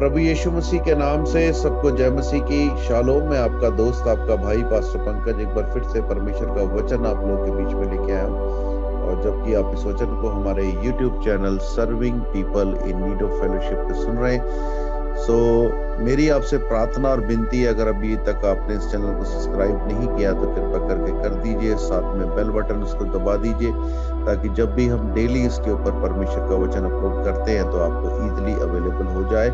प्रभु यीशु मसीह के नाम से सबको जय मसीह की शालोम। मैं आपका दोस्त, आपका भाई पास्टर पंकज एक बार फिर से परमेश्वर का वचन आप लोगों के बीच में लेके आया हूँ। और जबकि आप इस वचन को हमारे YouTube channel serving people in need of fellowship पे सुन रहे हैं, सो मेरी आपसे प्रार्थना और विनती है, अगर अभी तक आपने इस चैनल को सब्सक्राइब नहीं किया तो कृपया करके कर दीजिए, साथ में बेल बटन उसको दबा दीजिए ताकि जब भी हम डेली इसके ऊपर परमेश्वर का वचन अपलोड करते हैं तो आपको इजीली अवेलेबल हो जाए।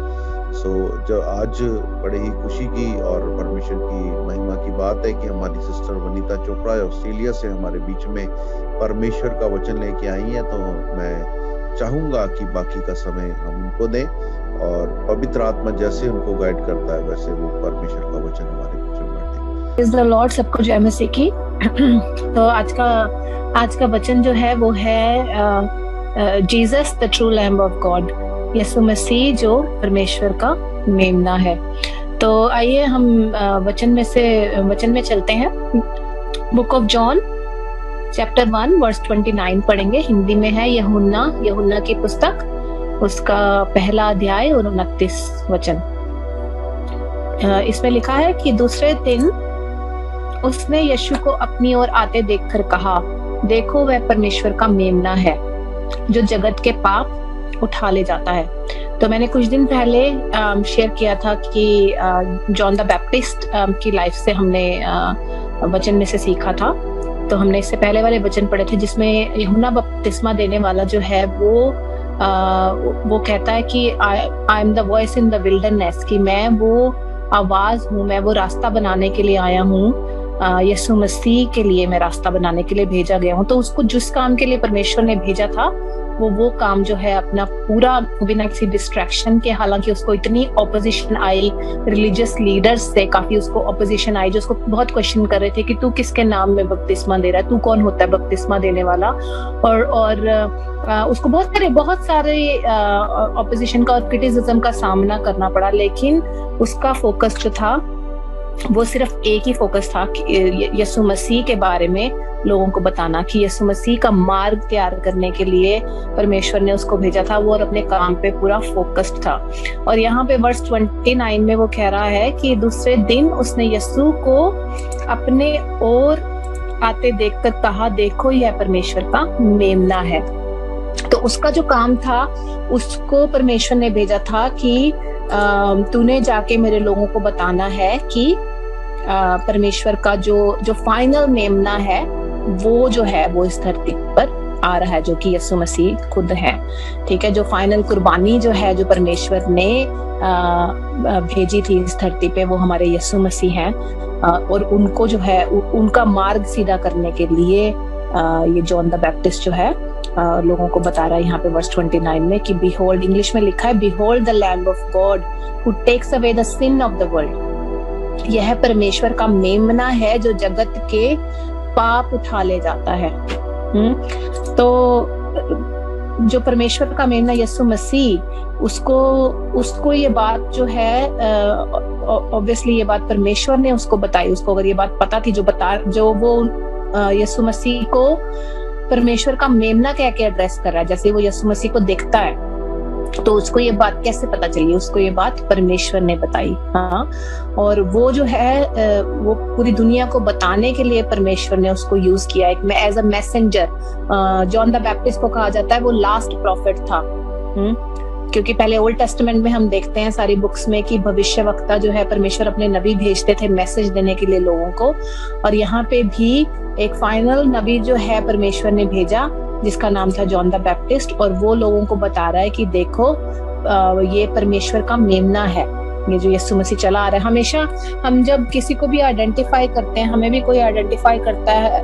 सो जो आज बड़े ही खुशी की और परमेश्वर की महिमा की बात है कि हमारी सिस्टर वनीता चोपड़ा ऑस्ट्रेलिया से हमारे बीच में परमेश्वर का वचन लेके आई है। तो मैं चाहूंगा कि बाकी का समय हम उनको दें और पवित्र आत्मा जैसे उनको गाइड करता है वैसे वो परमेश्वर का वचन हमारे बीच में बांटे। प्रेज़ द लॉर्ड, सबको जय मसीह की। तो आज का वचन जो है वो है Jesus the true lamb of God, यीशु मसीह जो परमेश्वर का मेमना है। तो आइए हम वचन में चलते हैं। Book of John chapter 1 verse 29 पढ़ेंगे। हिंदी में है यूहन्ना की पुस्तक, उसका पहला अध्याय और 29 वचन। इसमें लिखा है कि दूसरे दिन उसने यीशु को अपनी ओर आते देखकर कहा, देखो वह परमेश्वर का मेमना है जो जगत के पाप उठा ले जाता है। तो मैंने कुछ दिन पहले शेयर किया था कि जॉन द बैप्टिस्ट की लाइफ से हमने वचन में से सीखा था। तो हमने इससे पहले वाले वचन पढ़े थे जिसमें यूहन्ना बपतिस्मा देने वाला जो है वो कहता है कि I am the voice in the wilderness, कि मैं वो आवाज हूँ, मैं वो रास्ता बनाने के लिए आया हूँ। यीशु मसीह के लिए मैं रास्ता बनाने के लिए भेजा गया हूँ। तो उसको जिस काम के लिए परमेश्वर ने भेजा था वो काम जो है अपना पूरा बिना किसी डिस्ट्रैक्शन के, हालांकि उसको इतनी ऑपोजिशन आई रिलीजियस लीडर्स से, काफी उसको ऑपोजिशन आई जो उसको बहुत क्वेश्चन कर रहे थे कि तू किसके नाम में बपतिस्मा दे रहा है, तू कौन होता है बपतिस्मा देने वाला। और उसको बहुत सारे ऑपोजिशन का और क्रिटिसिज्म का सामना करना पड़ा, लेकिन उसका फोकस जो था वो सिर्फ एक ही फोकस था कि यीशु मसीह के बारे में लोगों को बताना, कि यीशु मसीह का मार्ग तैयार करने के लिए परमेश्वर ने उसको भेजा था वो, और अपने काम पे पूरा फोकस्ड था। और यहाँ पे वर्स 29 में वो कह रहा है कि दूसरे दिन उसने यीशु को अपने ओर आते देखकर कहा, देखो यह परमेश्वर का मेमना है। तो उसका जो काम था उसको परमेश्वर ने भेजा था कि तूने जाके मेरे लोगों को बताना है कि परमेश्वर का जो फाइनल मेमना है वो जो है वो इस धरती पर आ रहा है, जो कि यीशु मसीह खुद है। ठीक है, जो फाइनल कुर्बानी जो है जो परमेश्वर ने भेजी थी इस धरती पे, वो हमारे यीशु मसीह हैं। और उनको जो है उनका मार्ग सीधा करने के लिए ये जॉन द बैप्टिस्ट जो है लोगों को बता रहा है यहाँ पे वर्स 29 में कि बिहोल्ड, इंग्लिश में लिखा है behold the lamb of God who takes away the sin of the world. यह परमेश्वर का मेमना है जो जगत के पाप उठा ले जाता है। तो जो परमेश्वर का मेमना यीशु मसीह, उसको ये बात जो है ऑब्वियसली ये बात परमेश्वर ने उसको बताई। उसको अगर ये बात पता थी जो वो यीशु मसीह को परमेश्वर का मेमना कह के एड्रेस कर रहा है, जैसे वो यीशु मसीह को देखता है, तो उसको ये बात कैसे पता चली? उसको ये बात परमेश्वर ने बताई। हाँ, और वो जो है वो पूरी दुनिया को बताने के लिए परमेश्वर ने उसको यूज किया एक as a messenger. John the Baptist को कहा जाता है वो लास्ट प्रॉफिट था। क्योंकि पहले ओल्ड टेस्टामेंट में हम देखते हैं सारी बुक्स में कि भविष्यवक्ता जो है परमेश्वर अपने नबी भेजते थे मैसेज देने के लिए लोगों को, और यहाँ पे भी एक फाइनल नबी जो है परमेश्वर ने भेजा जिसका नाम था जॉन द बैप्टिस्ट, और वो लोगों को बता रहा है कि देखो ये परमेश्वर का मेमना है, ये जो यीशु मसीह चला आ रहा है। हमेशा हम जब किसी को भी आइडेंटिफाई करते हैं, हमें भी कोई आइडेंटिफाई करता है,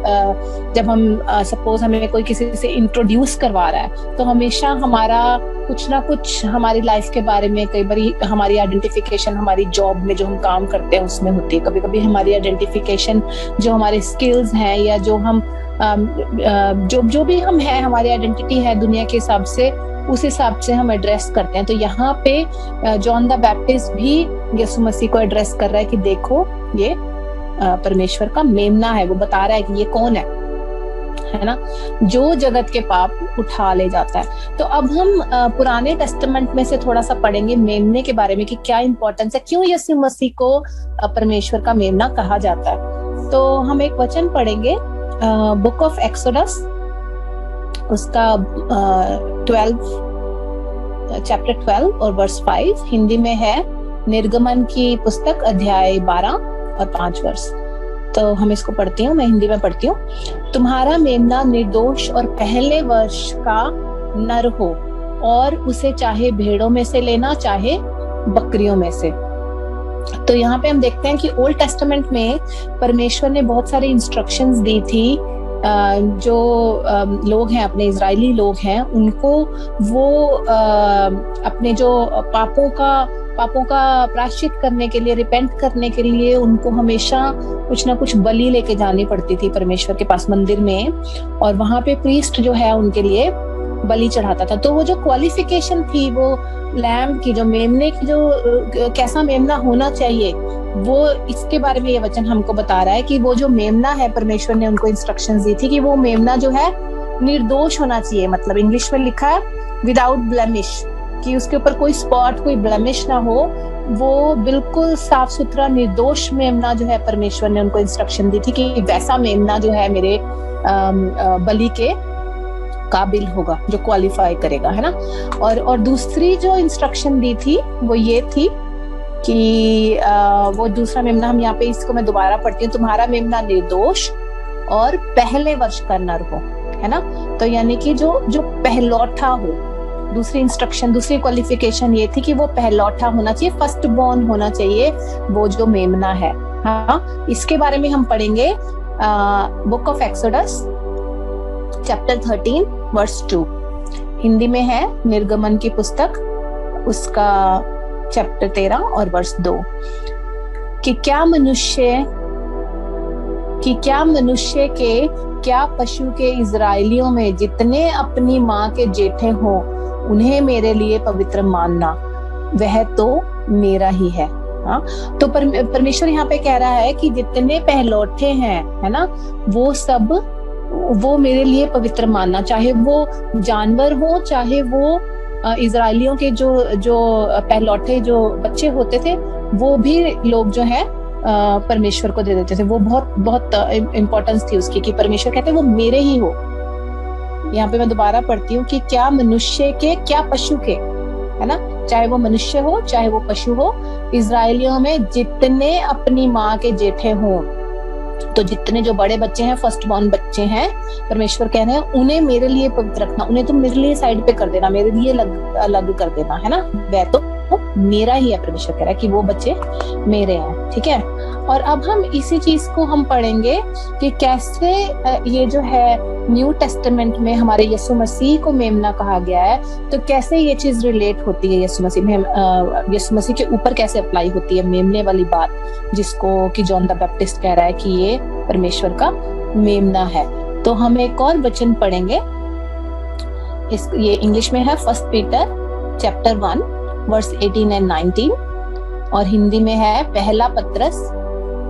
जब हम सपोज हमें कोई किसी से इंट्रोड्यूस करवा रहा है, तो हमेशा हमारा कुछ ना कुछ हमारी लाइफ के बारे में, कई बार हमारी आइडेंटिफिकेशन हमारी जॉब में जो हम काम करते हैं उसमें होती है, कभी कभी हमारी आइडेंटिफिकेशन जो हमारे स्किल्स हैं या जो हम जो भी हम हैं, हमारी आइडेंटिटी है दुनिया के हिसाब से, उस हिसाब से हम एड्रेस करते हैं। तो यहाँ पे जॉन द बैप्टिस्ट भी यीशु मसीह को एड्रेस कर रहा है कि देखो ये परमेश्वर का मेमना है। वो बता रहा है कि ये कौन है, है ना, जो जगत के पाप उठा ले जाता है। तो अब हम पुराने टेस्टामेंट में से थोड़ा सा पढ़ेंगे मेमने के बारे में कि क्या इंपॉर्टेंस है, क्यों यीशु मसीह को परमेश्वर का मेमना कहा जाता है। तो हम एक वचन पढ़ेंगे बुक ऑफ एक्सोडस, उसका 12 चैप्टर 12 और वर्स 5, हिंदी में है निर्गमन की पुस्तक अध्याय 12 और 5 वर्ष। तो हम इसको पढ़ती हूँ, मैं हिंदी में पढ़ती हूँ। तुम्हारा मेमना निर्दोष और पहले वर्ष का नर हो, और उसे चाहे भेड़ों में से लेना चाहे बकरियों में से। तो यहाँ पे हम देखते हैं कि ओल्ड टेस्टामेंट में परमेश्वर ने बहुत सारी इंस्ट्रक्शंस दी थी जो लोग हैं, अपने इजरायली लोग हैं, उनको वो अपने जो पापों का प्रायश्चित करने के लिए, रिपेंट करने के लिए उनको हमेशा कुछ ना कुछ बलि लेके जानी पड़ती थी परमेश्वर के पास मंदिर में, और वहां पे प्रीस्ट जो है उनके लिए बलि चढ़ाता था। तो वो जो क्वालिफिकेशन थी वो लैम्ब की, जो मेमने की, जो कैसा मेमना होना चाहिए, वो इसके बारे में ये वचन हमको बता रहा है कि वो जो मेमना है, परमेश्वर ने उनको इंस्ट्रक्शंस दी थी कि वो मेमना जो है निर्दोष होना चाहिए। मतलब इंग्लिश में लिखा है विदाउट ब्लेमिश, कि उसके ऊपर कोई स्पॉट, कोई ब्लेमिश ना हो, वो बिल्कुल साफ सुथरा निर्दोष मेमना जो है परमेश्वर ने उनको इंस्ट्रक्शन दी थी कि वैसा मेमना जो है मेरे बलि के काबिल होगा, जो क्वालिफाई करेगा, है ना। और दूसरी जो इंस्ट्रक्शन दी थी वो ये थी कि वो दूसरा मेमना, हम यहाँ पे इसको मैं दोबारा पढ़ती हूँ, तुम्हारा मेमना निर्दोष और पहले वर्ष का नर हो, है ना। तो यानी कि जो पहलौठा हो, दूसरी इंस्ट्रक्शन, दूसरी क्वालिफिकेशन ये थी कि वो पहलौठा होना चाहिए, फर्स्ट बॉर्न होना चाहिए वो जो मेमना है। हाँ, इसके बारे में हम पढ़ेंगे book of Exodus chapter 13 verse 2, Hindi में है निर्गमन की पुस्तक, उसका चैप्टर 13 और वर्स 2, कि क्या मनुष्य के क्या पशु के इजराइलियों में जितने अपनी माँ के जेठे हों उन्हें मेरे लिए पवित्र मानना, वह तो मेरा ही है। हाँ, तो परमेश्वर यहाँ पे कह रहा है कि जितने पहलौठे हैं, है ना, वो मेरे लिए पवित्र मानना, चाहे वो जानवर हो, चाहे वो इजरायलियों के जो पहलौठे जो बच्चे होते थे, वो भी लोग जो है परमेश्वर को दे देते थे। वो बहुत इम्पोर्टेंस थी उसकी, कि परमेश्वर कहते वो मेरे ही हो। यहाँ पे मैं दोबारा पढ़ती हूँ कि क्या मनुष्य के क्या पशु के, है ना, चाहे वो मनुष्य हो चाहे वो पशु हो, इजरायलियों में जितने अपनी माँ के जेठे हों, तो जितने जो बड़े बच्चे हैं, फर्स्ट बॉर्न बच्चे हैं, परमेश्वर कह रहे हैं उन्हें मेरे लिए पवित्र रखना, उन्हें तुम मेरे लिए साइड पे कर देना, मेरे लिए अलग कर देना, है ना, वह तो मेरा ही है। परमेश्वर कह रहा है कि वो बच्चे मेरे हैं, ठीक है। और अब हम इसी चीज को हम पढ़ेंगे कि कैसे ये जो है न्यू टेस्टामेंट में हमारे यीशु मसीह को मेमना कहा गया है, तो कैसे ये चीज रिलेट होती है यीशु मसीह में, यीशु मसीह के ऊपर कैसे अप्लाई होती है मेमने वाली बात, जिसको कि जॉन द बैप्टिस्ट कह रहा है कि ये परमेश्वर का मेमना है। तो हम एक और वचन पढ़ेंगे, ये इंग्लिश में है 1 पीटर चैप्टर 1 वर्स 18 एंड 19, और हिंदी में है पहला पत्रस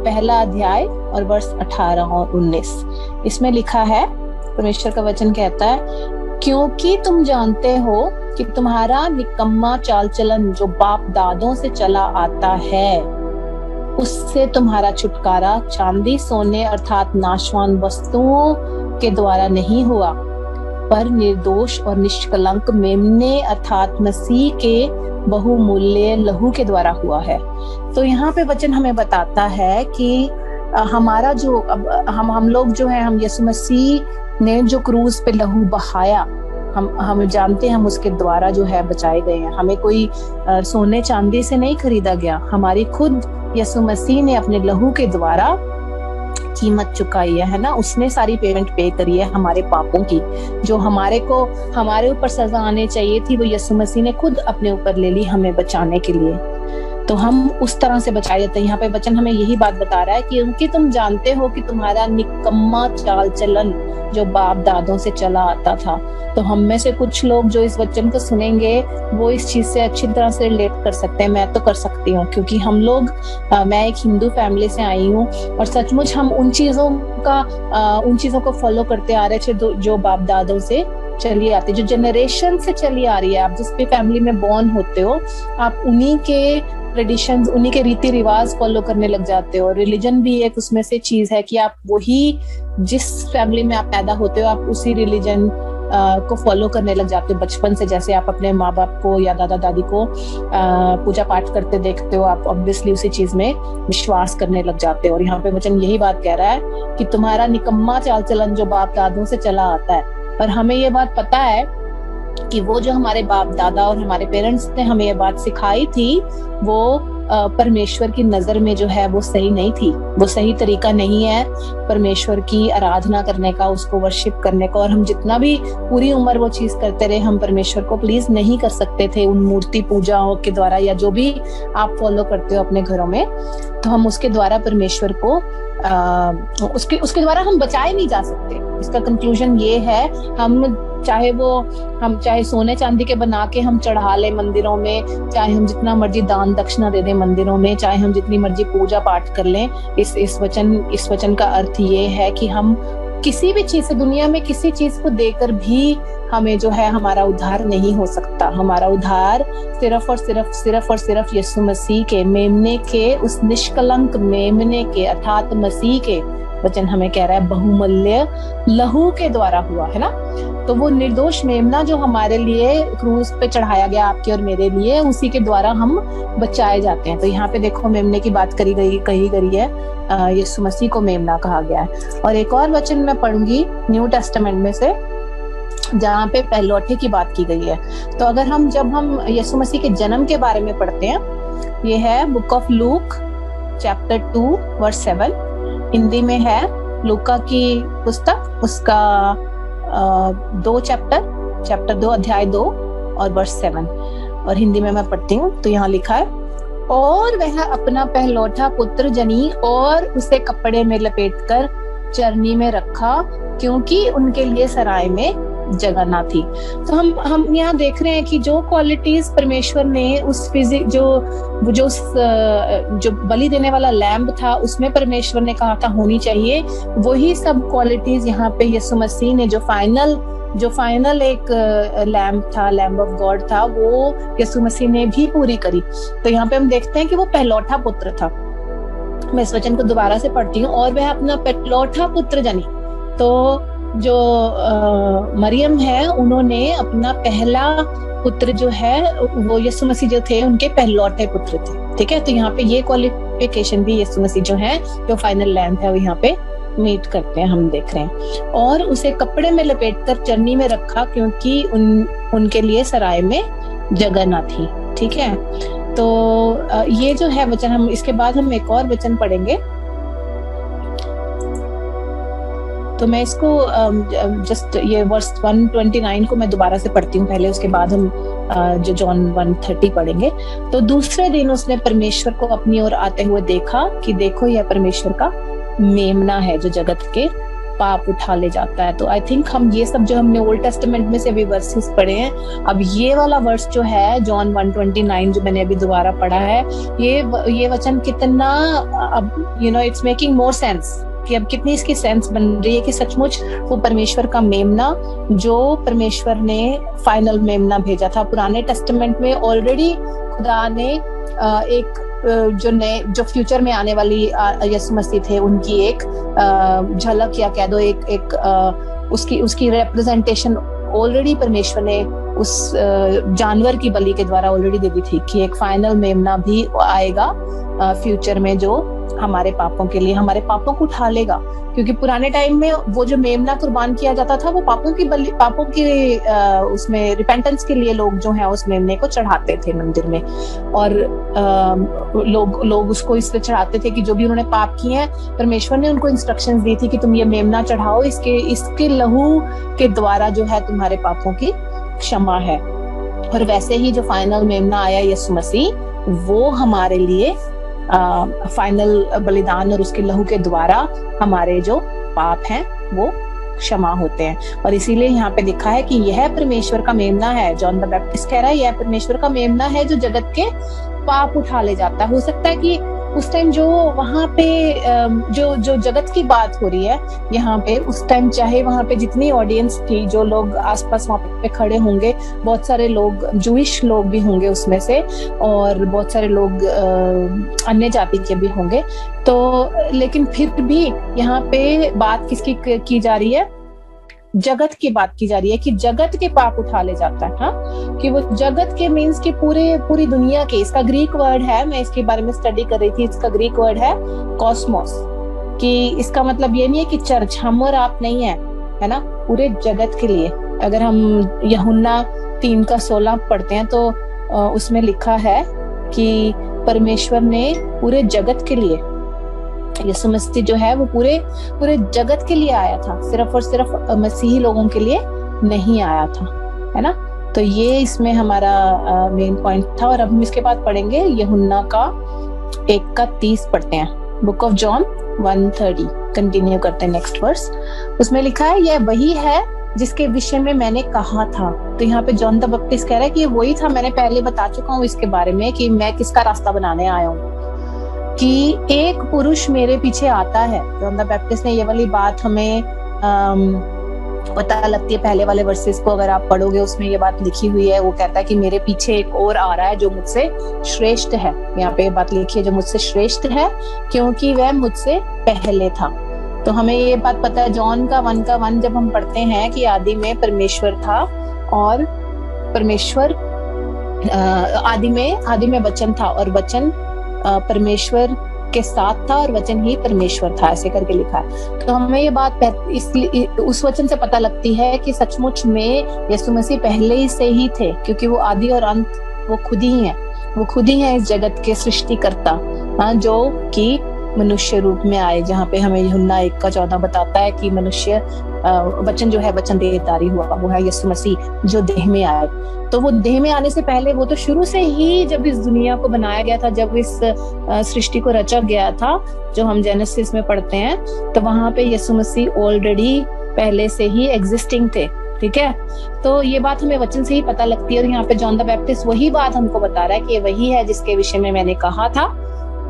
पहला अध्याय और वर्ष 18 और 19। इसमें लिखा है, परमेश्वर का वचन कहता है, क्योंकि तुम जानते हो कि तुम्हारा निकम्मा चाल चलन जो बाप दादों से चला आता है, उससे तुम्हारा छुटकारा चांदी सोने अर्थात नाशवान वस्तुओं के द्वारा नहीं हुआ, पर निर्दोष और निष्कलंक मेमने अर्थात मसीह के बहुमूल्य लहू के द्वारा हुआ है। तो यहाँ पे वचन हमें बताता है कि हमारा जो हम लोग जो है, हम यीशु मसीह ने जो क्रूज पे लहू बहाया, हम जानते हैं हम उसके द्वारा जो है बचाए गए हैं। हमें कोई सोने चांदी से नहीं खरीदा गया, हमारी खुद यीशु मसीह ने अपने लहू के द्वारा कीमत चुकाई है ना। उसने सारी पेमेंट पे करी है हमारे पापों की, जो हमारे ऊपर सजा आने चाहिए थी, वो यीशु मसीह ने खुद अपने ऊपर ले ली हमें बचाने के लिए। तो हम उस तरह से बचाए जाते हैं। यहाँ पे वचन हमें यही बात बता रहा है कि क्योंकि तुम जानते हो कि तुम्हारा निकम्मा चाल चलन जो बाप दादों से चला आता था। तो हम में से कुछ लोग जो इस वचन को सुनेंगे वो इस चीज से अच्छी तरह से रिलेट कर सकते हैं। मैं तो कर सकती हूँ, क्योंकि हम लोग मैं एक हिंदू फैमिली से आई हूँ और सचमुच हम उन चीजों को फॉलो करते आ रहे थे जो बाप दादों से चली आती, जो जनरेशन से चली आ रही है। आप जिस भी फैमिली में बॉर्न होते हो, आप उन्हीं के ट्रेडिशंस, उन्हीं के रीति रिवाज फॉलो करने लग जाते हो। रिलीजन भी एक उसमें से चीज है कि आप वही, जिस फैमिली में आप पैदा होते हो, आप उसी रिलीजन को फॉलो करने लग जाते हो बचपन से। जैसे आप अपने माँ बाप को या दादा दादी को पूजा पाठ करते देखते हो, आप ऑब्वियसली उसी चीज में विश्वास करने लग जाते हो। और यहाँ पे वचन यही बात कह रहा है कि तुम्हारा निकम्मा चाल चलन जो बाप दादों से चला आता है। और हमें ये बात पता है कि वो जो हमारे बाप दादा और हमारे पेरेंट्स ने हमें ये बात सिखाई थी, वो परमेश्वर की नजर में जो है वो सही नहीं थी। वो सही तरीका नहीं है परमेश्वर की आराधना करने का, उसको वर्शिप करने का। और हम जितना भी पूरी उम्र वो चीज करते रहे, हम परमेश्वर को प्लीज नहीं कर सकते थे उन मूर्ति पूजाओं के द्वारा, या जो भी आप फॉलो करते हो अपने घरों में। तो हम उसके द्वारा परमेश्वर को उसके द्वारा हम बचाए नहीं जा सकते। इसका कंक्लूजन ये है, हम चाहे सोने चांदी के बना के हम चढ़ा ले मंदिरों में, चाहे हम जितना मर्जी दान दक्षिणा दे दें मंदिरों में, चाहे हम जितनी मर्जी पूजा पाठ कर लें, इस वचन का अर्थ ये है कि हम किसी भी चीज से, दुनिया में किसी चीज को देकर भी हमें जो है हमारा उद्धार नहीं हो सकता। हमारा उद्धार सिर्फ और सिर्फ यीशु मसीह के मेमने के, उस निष्कलंक मेमने के अर्थात मसीह के, वचन हमें कह रहा है, बहुमूल्य लहू के द्वारा हुआ है ना। तो वो निर्दोष मेमना जो हमारे लिए क्रूज पे चढ़ाया गया, आपके और मेरे लिए, उसी के द्वारा हम बचाए जाते हैं। तो यहाँ पे देखो मेमने की बात कही गई है, यीशु मसीह को मेमना कहा गया है। और एक और वचन मैं पढ़ूंगी न्यू टेस्टामेंट में से, जहाँ पे पहलौठे की बात की गई है। तो अगर जब हम यीशु मसीह के जन्म के बारे में पढ़ते हैं, ये है book of Luke chapter 2 verse 7। Hindi में है लूका की पुस्तक, उसका 2 चैप्टर 2 अध्याय 2 और वर्स 7। और हिंदी में मैं पढ़ती हूँ। तो यहाँ लिखा है, और वह अपना पहलौठा पुत्र जनी और उसे कपड़े में लपेटकर चरनी में रखा, क्योंकि उनके लिए सराय में जगह ना थी। तो हम यहाँ देख रहे हैं कि जो क्वालिटीज परमेश्वर ने उस जो बलि देने वाला लैम्ब था उसमें परमेश्वर ने कहा था होनी चाहिए, वही सब क्वालिटीज यहाँ पे यीशु मसीह ने जो फाइनल एक लैम्ब था, लैम्ब ऑफ गॉड था, वो यीशु मसीह ने भी पूरी करी। तो यहाँ पे हम देखते हैं कि वो पहलौठा पुत्र था। मैं इस वचन को दोबारा से पढ़ती हूँ, और वह अपना पहलौठा पुत्र जनी। तो जो मरियम है, उन्होंने अपना पहला पुत्र जो है वो यीशु मसीह जो थे उनके पहलौठे पुत्र थे। ठीक है, तो यहाँ पे ये क्वालिफिकेशन भी यीशु मसीह जो है, जो फाइनल लैम्ब है, वो यहाँ पे मीट करते हैं, हम देख रहे हैं। और उसे कपड़े में लपेटकर चरनी में रखा, क्योंकि उनके लिए सराय में जगह ना थी। ठीक है, तो ये जो है वचन, हम इसके बाद हम एक और वचन पढ़ेंगे। तो मैं इसको जस्ट ये वर्स 129 को मैं दोबारा से पढ़ती हूँ पहले, उसके बाद हम जो जॉन 1:30 पढ़ेंगे। तो दूसरे दिन उसने परमेश्वर को अपनी ओर आते हुए देखा कि देखो यह परमेश्वर का मेमना है जो जगत के पाप उठा ले जाता है। तो आई थिंक हम ये सब जो हमने ओल्ड टेस्टामेंट में से अभी वर्सेस पढ़े हैं, अब ये वाला वर्स जो है जॉन 1:29 जो मैंने अभी दोबारा पढ़ा है, ये वचन कितना, अब इट्स मेकिंग मोर सेंस कि अब कितनी इसकी सेंस बन रही है कि सचमुच वो परमेश्वर का मेमना, जो परमेश्वर ने फाइनल मेमना भेजा था। पुराने टेस्टामेंट में ऑलरेडी खुदा ने एक जो फ्यूचर में आने वाली यीशु मसीह थे उनकी एक झलक, या कह दो एक उसकी रिप्रेजेंटेशन ऑलरेडी परमेश्वर ने उस जानवर की बलि के द्वारा ऑलरेडी दे दी थी कि एक फाइनल मेमना भी आएगा फ्यूचर में, जो हमारे पापों के लिए, हमारे पापों को उठा लेगा। क्योंकि पुराने टाइम में वो जो मेमना कुर्बान किया जाता था, वो पापों की उसमें रिपेंटेंस के लिए लोग जो है उस मेमने को चढ़ाते थे मंदिर में। और लोग उसको इसलिए चढ़ाते थे कि जो भी उन्होंने पाप किए हैं, परमेश्वर ने उनको इंस्ट्रक्शंस दी थी कि तुम ये मेमना चढ़ाओ, इसके लहू के द्वारा जो है तुम्हारे पापों की क्षमा है। और वैसे ही जो फाइनल मेमना आया यीशु मसीह, वो हमारे लिए फाइनल बलिदान और उसके लहू के द्वारा हमारे जो पाप हैं वो क्षमा होते हैं। और इसीलिए यहाँ पे लिखा है कि यह परमेश्वर का मेमना है। जॉन द बैप्टिस्ट कह रहा है यह परमेश्वर का मेमना है जो जगत के पाप उठा ले जाता है। हो सकता है कि उस टाइम जो वहां पे जो जगत की बात हो रही है यहाँ पे, उस टाइम चाहे वहां पे जितनी ऑडियंस थी, जो लोग आसपास वहां पे खड़े होंगे, बहुत सारे लोग जूइश लोग भी होंगे उसमें से, और बहुत सारे लोग अन्य जाति के भी होंगे, तो लेकिन फिर भी यहाँ पे बात किसकी की जा रही है? जगत की बात की जा रही है कि जगत के पाप उठा ले जाता है। हाँ, कि वो जगत के मीन्स कि पूरी दुनिया के, इसका ग्रीक वर्ड है, मैं इसके बारे में स्टडी कर रही थी, इसका ग्रीक वर्ड है कॉस्मोस, कि इसका मतलब ये नहीं है कि चर्च हम और आप नहीं है ना, पूरे जगत के लिए। अगर हम यूहन्ना 3:16 पढ़ते हैं तो उसमें लिखा है कि परमेश्वर ने पूरे जगत के लिए, यीशु मसीह जो है वो पूरे जगत के लिए आया था, सिर्फ और सिर्फ मसीही लोगों के लिए नहीं आया था, है ना। तो ये इसमें हमारा मेन पॉइंट था। और अब हम इसके बाद पढ़ेंगे यूहन्ना का 1:30 पढ़ते हैं, बुक ऑफ जॉन 1:30, कंटिन्यू करते हैं नेक्स्ट वर्स। उसमें लिखा है यह वही है जिसके विषय में मैंने कहा था। तो यहाँ पे जॉन द बैप्टिस्ट कह रहा है कि ये वही था, मैंने पहले बता चुका हूँ इसके बारे में कि मैं किसका रास्ता बनाने आया हूँ, कि एक पुरुष मेरे पीछे आता है। जॉन द बैप्टिस्ट ने ये वाली बात हमें पता लगती है पहले वाले वर्सेस को अगर आप पढ़ोगे, उसमें ये बात लिखी हुई है। वो कहता है कि मेरे पीछे एक और आ रहा है जो मुझसे श्रेष्ठ है। यहाँ पे बात लिखी है जो मुझसे श्रेष्ठ है क्योंकि वह मुझसे पहले था। तो हमें ये बात पता है जॉन का 1:1 जब हम पढ़ते हैं कि आदि में परमेश्वर था और परमेश्वर आदि में वचन था और वचन परमेश्वर के साथ था और वचन ही परमेश्वर था, ऐसे करके लिखा है। तो हमें ये बात इसलिए उस वचन से पता लगती है कि सचमुच में यीशु मसीह पहले ही से ही थे, क्योंकि वो आदि और अंत वो खुद ही हैं। वो खुद ही हैं इस जगत के सृष्टिकर्ता, जो कि मनुष्य रूप में आए। जहाँ पे हमें यूहन्ना 1:14 बताता है कि मनुष्य वचन जो है वचन देहधारी हुआ, वो है यीशु मसीह जो देह में आए। तो वो देह में आने से पहले वो तो शुरू से ही जब इस दुनिया को बनाया गया था, जब इस सृष्टि को रचा गया था, जो हम जेनेसिस में पढ़ते हैं, तो वहां पे यीशु मसीह ऑलरेडी पहले से ही एग्जिस्टिंग थे। ठीक है, तो ये बात हमें वचन से ही पता लगती है। और यहाँ पे जॉन द बैप्टिस्ट वही बात हमको बता रहा है कि वही है जिसके विषय में मैंने कहा था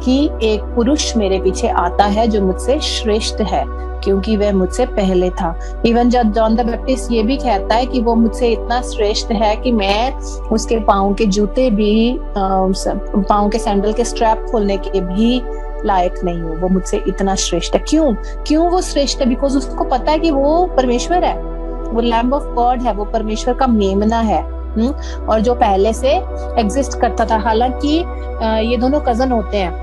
कि एक पुरुष मेरे पीछे आता है जो मुझसे श्रेष्ठ है क्योंकि वह मुझसे पहले था। इवन जब जॉन द बैप्टिस्ट ये भी कहता है कि वो मुझसे इतना श्रेष्ठ है कि मैं उसके पाँव के जूते भी, पाँव के सैंडल के स्ट्रैप खोलने के भी लायक नहीं हूँ। वो मुझसे इतना श्रेष्ठ है। क्यों वो श्रेष्ठ है? बिकॉज उसको पता है कि वो परमेश्वर है, वो लैम्ब ऑफ गॉड है, वो परमेश्वर का मेमना है, और जो पहले से एग्जिस्ट करता था। हालांकि ये दोनों कजन होते हैं,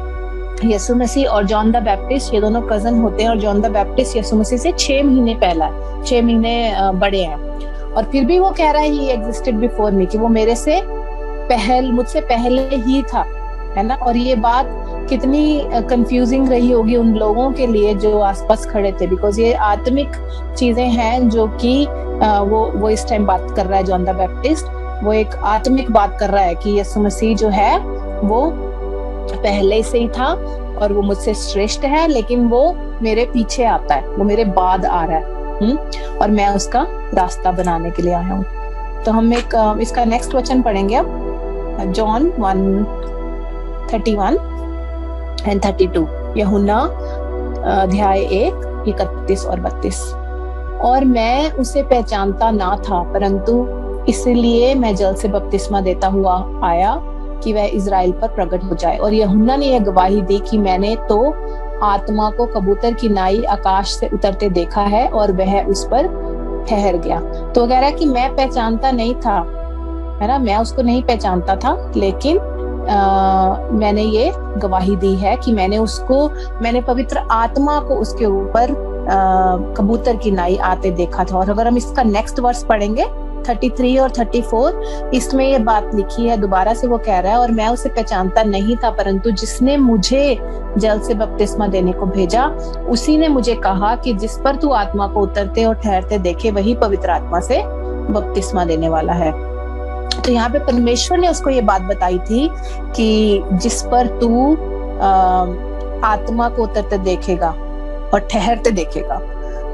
यीशु मसीह और जॉन द बैप्टिस्ट, ये दोनों कजन होते हैं। और जॉन द बैप्टिस्ट यीशु मसीह से 6 महीने पहला है, 6 महीने बड़े हैं। और फिर भी वो कह रहा है ही एग्जिस्टेड बिफोर मी, कि वो मुझसे पहले ही था, है ना। और ये बात कितनी कंफ्यूजिंग रही होगी उन लोगों के लिए जो आसपास खड़े थे, बिकॉज ये आत्मिक चीजें हैं जो कि वो इस टाइम बात कर रहा है जॉन द बैप्टिस्ट। वो एक आत्मिक बात कर रहा है कि यीशु मसीह जो है वो पहले से ही था और वो मुझसे श्रेष्ठ है, लेकिन वो मेरे पीछे आता है, वो मेरे बाद आ रहा है, और मैं उसका रास्ता बनाने के लिए आया हूँ। तो हम इसका नेक्स्ट वचन पढ़ेंगे अब, जॉन 1:31 and 32, यूहन्ना अध्याय 1:31 और 32। और मैं उसे पहचानता ना था, परंतु इसलिए मैं जल से बपतिस्मा देता हुआ आया कि वह इजराइल पर प्रकट हो जाए। और यूहन्ना ने यह गवाही दी कि मैंने तो आत्मा को कबूतर की नाई आकाश से उतरते देखा है और वह उस पर ठहर गया। तो कह रहा है कि मैं पहचानता नहीं था, है ना, मैं उसको नहीं पहचानता था, लेकिन मैंने ये गवाही दी है कि मैंने पवित्र आत्मा को उसके ऊपर कबूतर की नाई आते देखा था। और अगर हम इसका नेक्स्ट वर्स पढ़ेंगे 33 और 34, इसमें ये बात लिखी है, दोबारा से वो कह रहा है, और मैं उसे पहचानता नहीं था, परंतु जिसने मुझे जल से बपतिस्मा देने को भेजा उसी ने मुझे कहा कि जिस पर तू आत्मा को उतरते और ठहरते देखे वही पवित्र आत्मा से बपतिस्मा देने वाला है। तो यहाँ पे परमेश्वर ने उसको ये बात बताई थी कि जिस पर तू आत्मा को उतरते देखेगा और ठहरते देखेगा।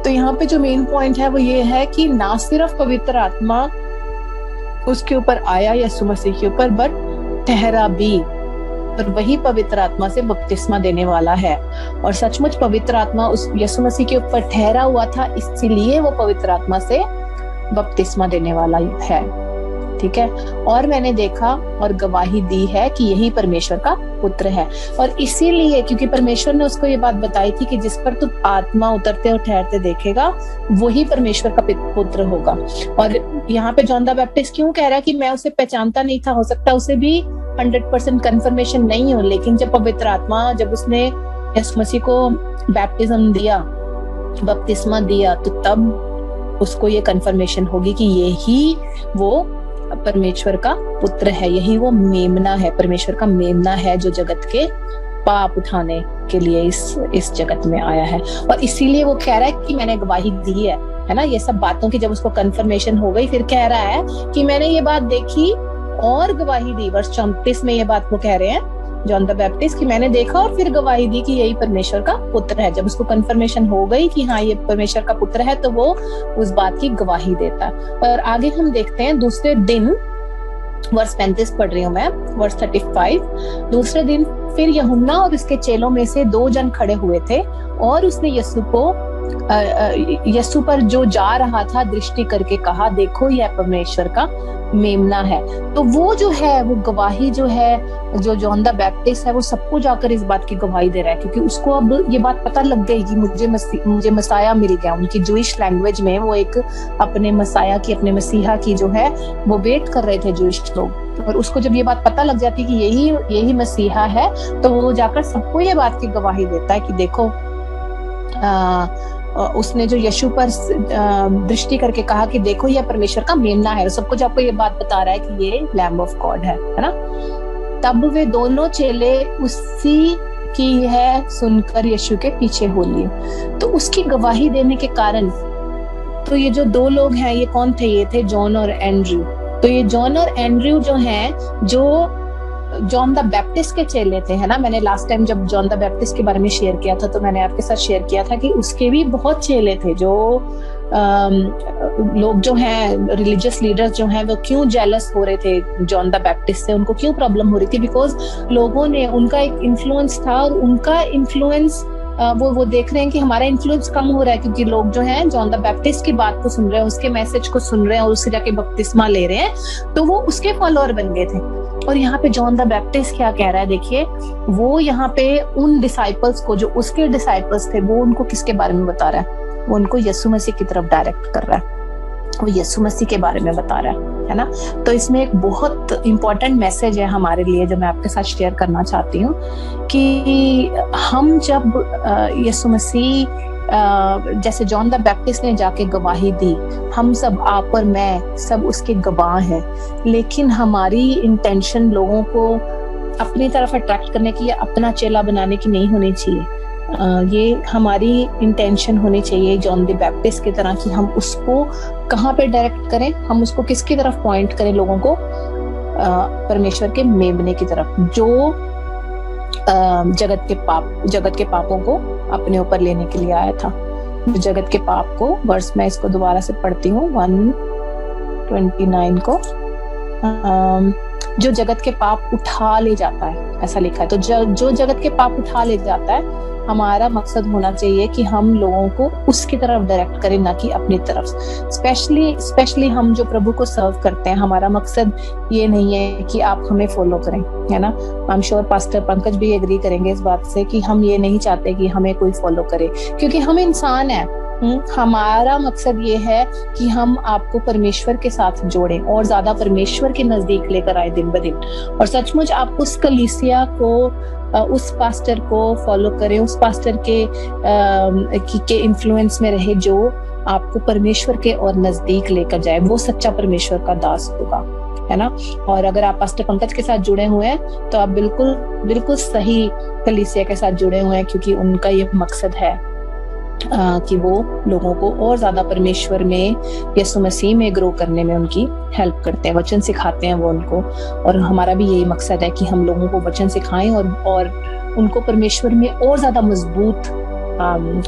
तो यहाँ पे जो मेन पॉइंट है वो ये है कि ना सिर्फ पवित्र आत्मा उसके ऊपर आया यीशु मसीह के ऊपर, बट ठहरा भी, और वही पवित्र आत्मा से बपतिस्मा देने वाला है। और सचमुच पवित्र आत्मा उस यीशु मसीह के ऊपर ठहरा हुआ था, इसीलिए वो पवित्र आत्मा से बपतिस्मा देने वाला है। ठीक है। और मैंने देखा और गवाही दी है कि यही परमेश्वर का पुत्र है। और इसीलिए क्योंकि परमेश्वर ने उसको ये बात बताई थी कि जिस पर तू आत्मा उतरते और ठहरते देखेगा वही परमेश्वर का पुत्र होगा। और यहाँ पे जॉन द बैप्टिस्ट क्यों कह रहा है कि मैं उसे पहचानता नहीं था, हो सकता उसे भी 100% कंफर्मेशन नहीं हो, लेकिन जब पवित्र आत्मा, जब उसने यीशु मसीह को बैप्टिज्म दिया, बपतिस्मा दिया, तो तब उसको ये कंफर्मेशन होगी कि यही वो परमेश्वर का पुत्र है, यही वो मेमना है, परमेश्वर का मेमना है जो जगत के पाप उठाने के लिए इस जगत में आया है। और इसीलिए वो कह रहा है कि मैंने गवाही दी है ना, ये सब बातों की जब उसको कंफर्मेशन हो गई, फिर कह रहा है कि मैंने ये बात देखी और गवाही दी। वर्ष 34 में ये बात वो कह रहे हैं जॉन द बैप्टिस्ट कि मैंने देखा और फिर गवाही दी कि यही परमेश्वर का पुत्र है। जब उसको कंफर्मेशन हो गई कि हाँ ये परमेश्वर का पुत्र है, तो वो उस बात की गवाही देता है। और आगे हम देखते हैं दूसरे दिन, वर्ष 35 पढ़ रही हूँ मैं, वर्ष 35। दूसरे दिन फिर यूहन्ना और उसके चेलों में से 2 जन खड़े हुए थे और उसने यीशु पर जो जा रहा था दृष्टि करके कहा, देखो यह परमेश्वर का मेमना है। तो वो जो है, वो गवाही जो है, जो जॉन द बैप्टिस्ट है, वो सबको जाकर इस बात की गवाही दे रहा है, क्योंकि उसको अब ये बात पता लग गई कि मुझे मसाया मिल गया। उनकी जूइश लैंग्वेज में वो एक अपने मसाया की, अपने मसीहा की जो है वो वेट कर रहे थे जूइश लोग। और उसको जब ये बात पता लग जाती कि यही मसीहा है, तो वो जाकर सबको ये बात की गवाही देता है कि देखो उसने जो यीशु पर दृष्टि करके कहा कि देखो यह परमेश्वर का मेमना है, सबको जब ये बात बता रहा है कि ये लैम्ब ऑफ गॉड है ना। तब वे दोनों चेले उसी की है सुनकर यीशु के पीछे हो लिए। तो उसकी गवाही देने के कारण, तो ये जो 2 लोग हैं, ये कौन थे? ये थे जॉन और एंड्रयू। तो ये जॉन और एंड्रयू जो हैं, जो जॉन द बैप्टिस्ट के चेले थे, है ना। मैंने लास्ट टाइम जब जॉन द बैप्टिस्ट के बारे में शेयर किया था, तो मैंने आपके साथ शेयर किया था कि उसके भी बहुत चेले थे। जो लोग जो हैं, रिलीजियस लीडर्स जो हैं, वो क्यों जेलस हो रहे थे जॉन द बैप्टिस्ट से, उनको क्यों प्रॉब्लम हो रही थी? बिकॉज लोगों ने, उनका एक इन्फ्लुएंस था, और उनका इन्फ्लुएंस वो देख रहे हैं कि हमारा इन्फ्लुएंस कम हो रहा है, क्योंकि लोग जो हैं जॉन द बैप्टिस्ट की बात को सुन रहे हैं, उसके मैसेज को सुन रहे हैं और उससे जाके बपतिस्मा ले रहे हैं, तो वो उसके फॉलोअर बन गए थे। और यहाँ पे जॉन द बैप्टिस्ट क्या कह रहा है, देखिए, वो यहाँ पे उन डिसाइपल्स को, जो उसके डिसाइपल्स थे, वो उनको किसके बारे में बता रहा है? वो उनको यीशु मसीह की तरफ डायरेक्ट कर रहा है, वो यीशु मसीह के बारे में बता रहा है ना। तो इसमें एक बहुत इंपॉर्टेंट मैसेज है हमारे लिए, जो मैं आपके साथ शेयर करना चाहती हूँ, कि हम जब यीशु मसीह, जैसे जॉन द बैप्टिस्ट ने जाके गवाही दी, हम सब, आप और मैं, सब उसके गवाह हैं, लेकिन हमारी इंटेंशन लोगों को अपनी तरफ अट्रैक्ट करने की या अपना चेला बनाने की नहीं होनी चाहिए। ये हमारी इंटेंशन होनी चाहिए जॉन द बैप्टिस्ट की तरह, कि हम उसको कहाँ पे डायरेक्ट करें, हम उसको किसकी तरफ पॉइंट करें, लोगों को परमेश्वर के मेमने की तरफ, जो जगत के पापों को अपने ऊपर लेने के लिए आया था। जगत के पाप को, वर्ष मैं इसको दोबारा से पढ़ती हूँ, 129 को, जो जगत के पाप उठा ले जाता है, ऐसा लिखा है। तो जो जगत के पाप उठा ले जाता है, हमारा मकसद होना चाहिए कि हम लोगों को उसकी तरफ डायरेक्ट करें, ना कि अपनी तरफ। स्पेशली हम जो प्रभु को सर्व करते हैं, हमारा मकसद ये नहीं है कि आप हमें फॉलो करें, है ना। I am sure pastor Pankaj भी एग्री करेंगे इस बात से, कि हम ये नहीं चाहते कि हमें कोई फॉलो करे, क्योंकि हम इंसान हैं। हमारा मकसद ये है कि हम आपको परमेश्वर के साथ जोड़ें और ज्यादा परमेश्वर के नजदीक लेकर आए दिन ब दिन। और सचमुच आप उस कलीसिया को, उस पास्टर को फॉलो करें, उस पास्टर के इन्फ्लुएंस में रहे, जो आपको परमेश्वर के और नजदीक लेकर जाए। वो सच्चा परमेश्वर का दास होगा, है ना। और अगर आप पास्टर पंकज के साथ जुड़े हुए हैं, तो आप बिल्कुल सही कलीसिया के साथ जुड़े हुए हैं, क्योंकि उनका ये मकसद है कि वो लोगों को और ज्यादा परमेश्वर में, यीशु मसीह में ग्रो करने में उनकी हेल्प करते हैं, वचन सिखाते हैं वो उनको। और हमारा भी यही मकसद है कि हम लोगों को वचन सिखाएं और उनको परमेश्वर में और ज्यादा मजबूत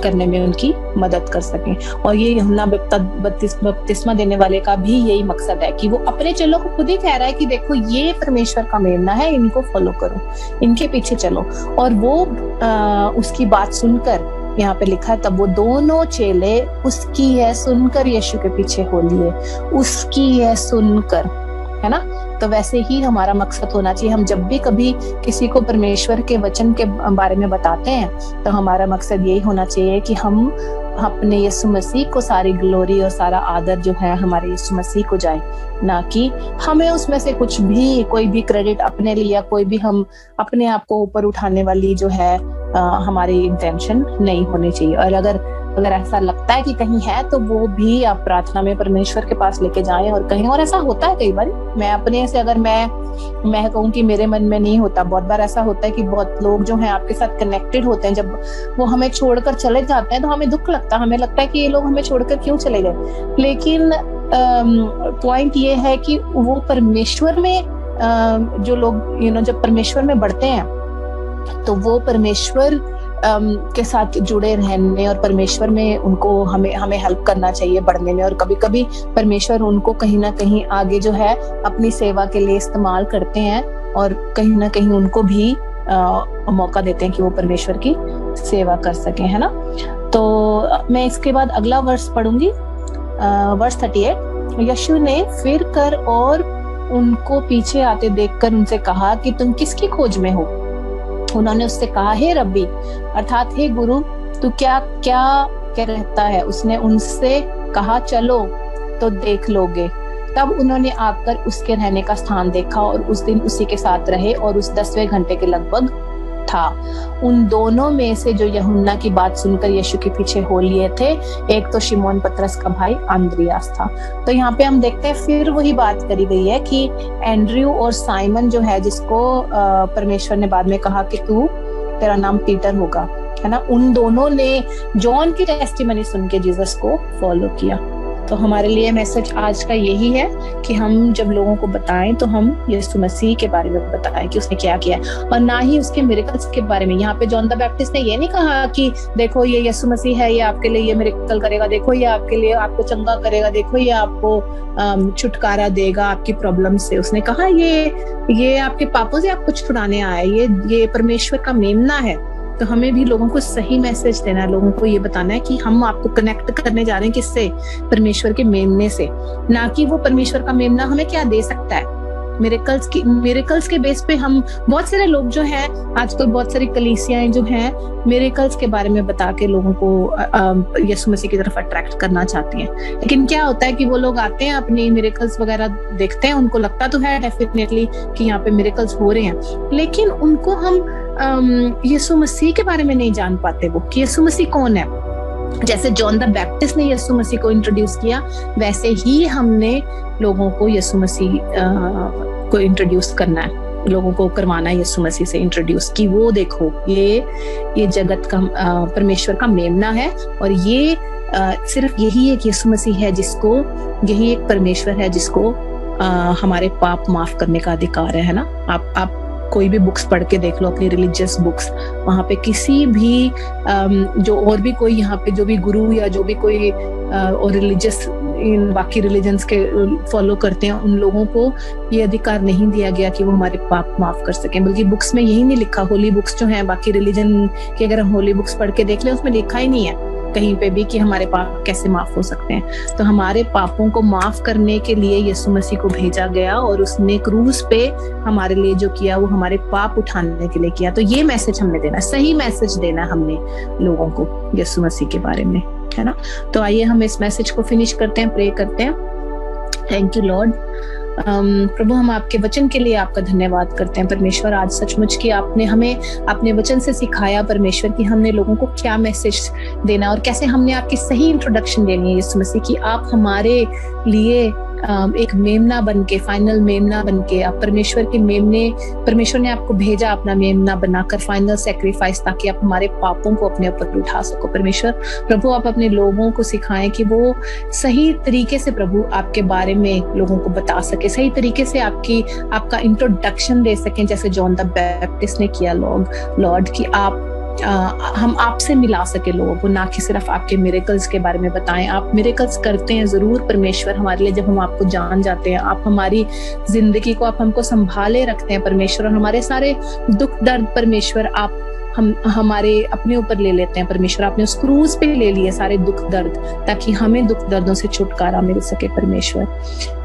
करने में उनकी मदद कर सकें। और ये यूहन्ना बपतिस्मा देने वाले का भी यही मकसद है कि वो अपने चेलों को खुद ही कह रहा है कि देखो ये परमेश्वर का मेमना है, इनको फॉलो करो, इनके पीछे चलो। और वो उसकी बात सुनकर, यहाँ पे लिखा है, तब वो दोनों चेले उसकी है सुनकर यीशु के पीछे हो लिए, उसकी है सुनकर, है ना। तो वैसे ही हमारा मकसद होना चाहिए। हम जब भी कभी किसी को परमेश्वर के वचन के बारे में बताते हैं तो हमारा मकसद यही होना चाहिए कि हम अपने यीशु मसीह को सारी ग्लोरी और सारा आदर जो है हमारे यीशु मसीह को जाए, ना कि हमें उसमें से कुछ भी, कोई भी क्रेडिट अपने लिए या कोई भी हम अपने आप को ऊपर उठाने वाली जो है हमारी इंटेंशन नहीं होनी चाहिए। और अगर ऐसा लगता है कि कहीं है तो वो भी आप प्रार्थना में परमेश्वर के पास लेके जाएं और कहें। और ऐसा होता है कई बार, मैं अपने से अगर मैं कहूँ कि मेरे मन में नहीं होता, बहुत बार ऐसा होता है कि बहुत लोग जो हैं आपके साथ कनेक्टेड होते हैं, जब वो हमें छोड़कर चले जाते हैं तो हमें दुख लगता है, हमें लगता है कि ये लोग हमें छोड़कर क्यों चले गए। लेकिन पॉइंट ये है कि वो परमेश्वर में जो लोग जब परमेश्वर में बढ़ते हैं तो वो परमेश्वर के साथ जुड़े रहने और परमेश्वर में उनको हमें हेल्प करना चाहिए बढ़ने में। और कभी कभी परमेश्वर उनको कहीं ना कहीं आगे जो है अपनी सेवा के लिए इस्तेमाल करते हैं और कहीं ना कहीं उनको भी मौका देते हैं कि वो परमेश्वर की सेवा कर सके, है ना। तो मैं इसके बाद अगला वर्ष पढ़ूंगी, वर्ष 38। यीशु ने फिर कर और उनको पीछे आते देखकर उनसे कहा कि तुम किसकी खोज में हो। उन्होंने उससे कहा, हे रब्बी, अर्थात हे गुरु, तू क्या रहता है। उसने उनसे कहा, चलो तो देख लोगे। तब उन्होंने आकर उसके रहने का स्थान देखा और उस दिन उसी के साथ रहे और उस 10वें घंटे के लगभग था। उन दोनों में से जो यूहन्ना की बात सुनकर यीशु के पीछे हो लिए थे, एक तो शिमोन पतरस का भाई अंद्रियास था। तो यहाँ पे हम देखते हैं फिर वही बात करी गई है कि एंड्रयू और साइमन जो है, जिसको परमेश्वर ने बाद में कहा कि तेरा नाम पीटर होगा, है ना, उन दोनों ने जॉन की टेस्टिमनी सुन के जीसस को फॉलो किया। तो हमारे लिए मैसेज आज का यही है कि हम जब लोगों को बताएं तो हम यीशु मसीह के बारे में बताएं कि उसने क्या किया और ना ही उसके मिरेकल्स के बारे में। यहाँ पे जॉन द बैप्टिस्ट ने ये नहीं कहा कि देखो ये यीशु मसीह है, ये आपके लिए ये मिरेकल करेगा, देखो ये आपके लिए आपको चंगा करेगा, देखो ये आपको छुटकारा देगा आपकी प्रॉब्लम से। उसने कहा ये आपके पापों से आपको छुड़ाने आया है, ये परमेश्वर का मेमना है। तो हमें भी लोगों को सही मैसेज देना है, लोगों को ये बताना है कि हम आपको कनेक्ट करने जा रहे हैं किससे, परमेश्वर के मेमने से, ना कि वो परमेश्वर का मेमना हमें क्या दे सकता है। मिरेकल्स के बेस पे हम, बहुत सारे लोग जो हैं आजकल, बहुत सारी कलीसियाएं जो हैं मिरेकल्स के बारे में बता के लोगों को यीशु मसीह की तरफ अट्रैक्ट करना चाहती हैं। लेकिन क्या होता है कि वो लोग आते हैं, अपनी मिरेकल्स वगैरह देखते हैं, उनको लगता तो है डेफिनेटली कि यहाँ पे मिरेकल्स हो रहे हैं, लेकिन उनको हम यीशु मसीह के बारे में नहीं जान पाते, वो कि यीशु मसीह कौन है। जैसे जॉन द बैप्टिस्ट ने यीशु मसीह को इंट्रोड्यूस किया, वैसे ही हमने लोगों को यीशु मसीह को इंट्रोड्यूस करना है, लोगों को करवाना है यीशु मसीह से इंट्रोड्यूस कि वो देखो ये जगत का परमेश्वर का मेमना है और ये सिर्फ यही एक यीशु मसीह है जिसको, यही एक परमेश्वर है जिसको हमारे पाप माफ करने का अधिकार है ना। आप कोई भी बुक्स पढ़ के देख लो, अपनी रिलीजियस बुक्स, वहां पे किसी भी जो और भी कोई यहाँ पे जो भी गुरु या जो भी कोई और रिलीजियस इन बाकी रिलीजन्स के फॉलो करते हैं, उन लोगों को ये अधिकार नहीं दिया गया कि वो हमारे पाप माफ कर सकें। बल्कि बुक्स में यही नहीं लिखा, होली बुक्स जो है बाकी रिलीजन की अगर हम होली बुक्स पढ़ के देख लें, उसमें लिखा ही नहीं है कहीं पे भी कि हमारे पाप कैसे माफ हो सकते हैं। तो हमारे पापों को माफ करने के लिए यीशु मसीह को भेजा गया और उसने क्रूस पे हमारे लिए जो किया वो हमारे पाप उठाने के लिए किया। तो ये मैसेज हमने देना, सही मैसेज देना हमने लोगों को यीशु मसीह के बारे में, है ना। तो आइए हम इस मैसेज को फिनिश करते हैं, प्रे करते हैं। Thank you Lord. प्रभु, हम आपके वचन के लिए आपका धन्यवाद करते हैं परमेश्वर। आज सचमुच कि आपने हमें अपने वचन से सिखाया परमेश्वर कि हमने लोगों को क्या मैसेज देना और कैसे हमने आपकी सही इंट्रोडक्शन देनी है यीशु मसीह की। आप हमारे लिए एक मेमना बनके, फाइनल मेमना बनके, आप परमेश्वर के मेमने, परमेश्वर ने आपको भेजा अपना मेमना बनाकर, फाइनल सैक्रिफाइस, ताकि आप हमारे पापों को अपने ऊपर उठा सको। परमेश्वर प्रभु, आप अपने लोगों को सिखाएं कि वो सही तरीके से प्रभु आपके बारे में लोगों को बता सके, सही तरीके से आपका इंट्रोडक्शन दे सकें, जैसे जॉन द बैप्टिस्ट ने किया लॉर्ड, कि हम आपसे मिला सके लोगों को, ना कि सिर्फ आपके मिरेकल्स के बारे में बताएं। आप मिरेकल्स करते हैं जरूर परमेश्वर हमारे लिए, जब हम आपको जान जाते हैं। आप हमारी जिंदगी को, आप हमको संभाले रखते हैं परमेश्वर, और हमारे सारे दुख दर्द परमेश्वर आप हमारे अपने ऊपर ले लेते हैं परमेश्वर। आपने उस क्रूज पे ले लिए सारे दुख दर्द, ताकि हमें दुख दर्दों से छुटकारा मिल सके परमेश्वर।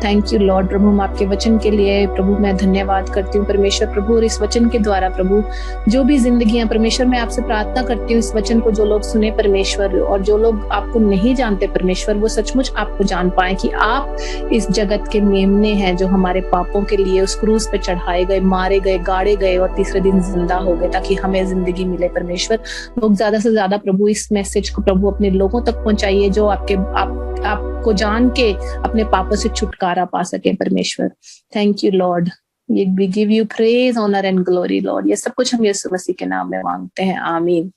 Thank you Lord. प्रभु, हम आपके वचन के लिए प्रभु मैं धन्यवाद करती हूँ परमेश्वर। प्रभु, और इस वचन के द्वारा प्रभु जो भी जिंदगियां परमेश्वर, मैं आपसे प्रार्थना करती हूँ इस वचन को जो लोग सुने परमेश्वर, और जो लोग आपको नहीं जानते परमेश्वर, वो सचमुच आपको जान पाए कि आप इस जगत के मेमने हैं, जो हमारे पापों के लिए उस क्रूज पे चढ़ाए गए, मारे गए, गाड़े गए और तीसरे दिन जिंदा हो गए, ताकि हमें जिंदगी मिले परमेश्वर। लोग ज्यादा से ज्यादा प्रभु इस मैसेज को प्रभु अपने लोगों तक पहुंचाइए, जो आपको जान के अपने पापों से छुटकारा पा सके परमेश्वर। Thank you Lord. We give you praise, honor and glory, Lord। ये सब कुछ हम यीशु मसीह के नाम में मांगते हैं, आमीन।